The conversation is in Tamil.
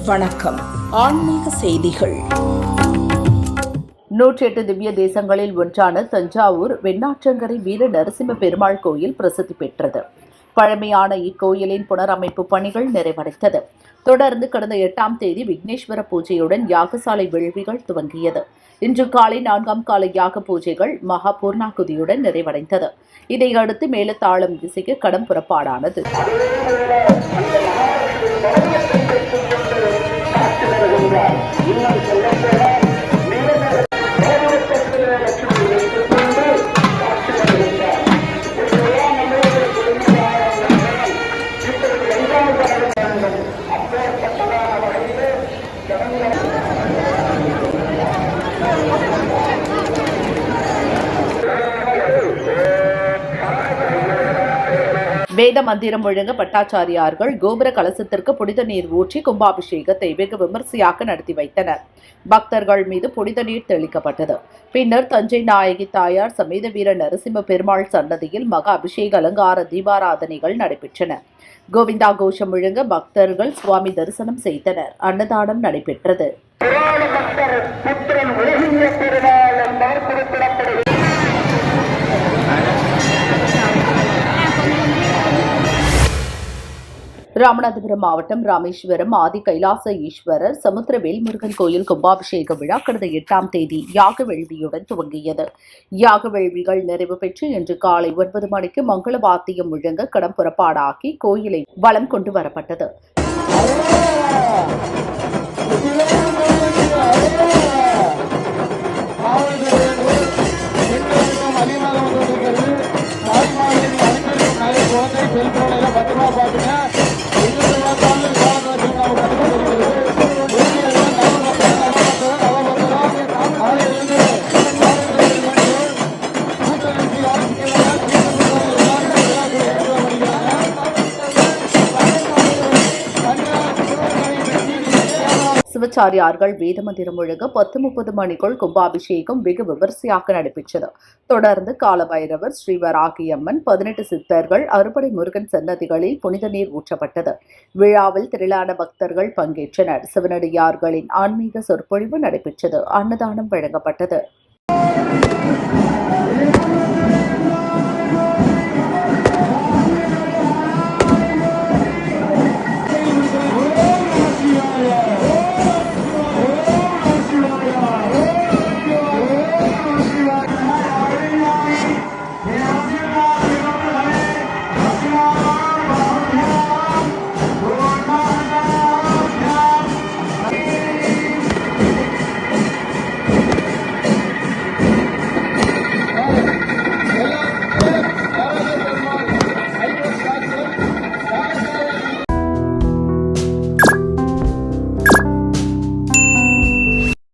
வணக்கம். ஆன்மீக செய்திகள். 108 திவ்ய தேசங்களில் ஒன்றான தஞ்சாவூர் வெண்ணாற்றங்கரை வீர நரசிம்ம பெருமாள் கோயில் பிரசித்தி பெற்றது. பழமையான இக்கோயிலின் புனரமைப்பு பணிகள் நிறைவடைந்தது. தொடர்ந்து கடந்த 8ஆம் தேதி விக்னேஸ்வர பூஜையுடன் யாகசாலை வேள்விகள் துவங்கியது. இன்று காலை 4ஆம் கால யாக பூஜைகள் மகா பூர்ணாகுதியுடன் நிறைவடைந்தது. இதையடுத்து மேலத்தாளம் இசைக்க கடம் புறப்பாடானது. வேத மந்திரம் முழங்க பட்டாச்சாரியார்கள் கோபுர கலசத்திற்கு புனித நீர் ஊற்றி கும்பாபிஷேகத்தை வெகு விமர்சையாக நடத்தி வைத்தனர். பக்தர்கள் மீது புனித நீர் தெளிக்கப்பட்டது. பின்னர் தஞ்சை நாயகி தாயார் சமேத வீர நரசிம்ம பெருமாள் சன்னதியில் மகா அபிஷேக அலங்கார தீபாராதனைகள் நடைபெற்றன. கோவிந்தா கோஷம் முழங்க பக்தர்கள் சுவாமி தரிசனம் செய்தனர். அன்னதானம் நடைபெற்றது. ராமநாதபுரம் மாவட்டம் ராமேஸ்வரம் ஆதி கைலாச ஈஸ்வரர் சமுத்திரவேல் முருகன் கோயில் கும்பாபிஷேக விழா கடந்த 8ஆம் தேதி யாக வேள்வியுடன் துவங்கியது. யாக வேள்விகள் நிறைவு பெற்று இன்று காலை 9 மணிக்கு மங்கள வாத்தியம் முழங்க கடம் புறப்பாடாகி கோயிலை வலம் கொண்டு வரப்பட்டது. சிவாச்சாரியார்கள் வேதமந்திரம் முழங்க 10:30 மணிக்குள் கும்பாபிஷேகம் வெகு விமர்சையாக நடைபெற்றது. தொடர்ந்து காலபைரவர், ஸ்ரீவராகியம்மன், 18 சித்தர்கள், அறுபடை முருகன் சன்னதிகளில் புனித நீர் ஊற்றப்பட்டது. விழாவில் திரளான பக்தர்கள் பங்கேற்றனர். சிவனடியார்களின் ஆன்மீக சொற்பொழிவு நடைபெற்றது. அன்னதானம் வழங்கப்பட்டது.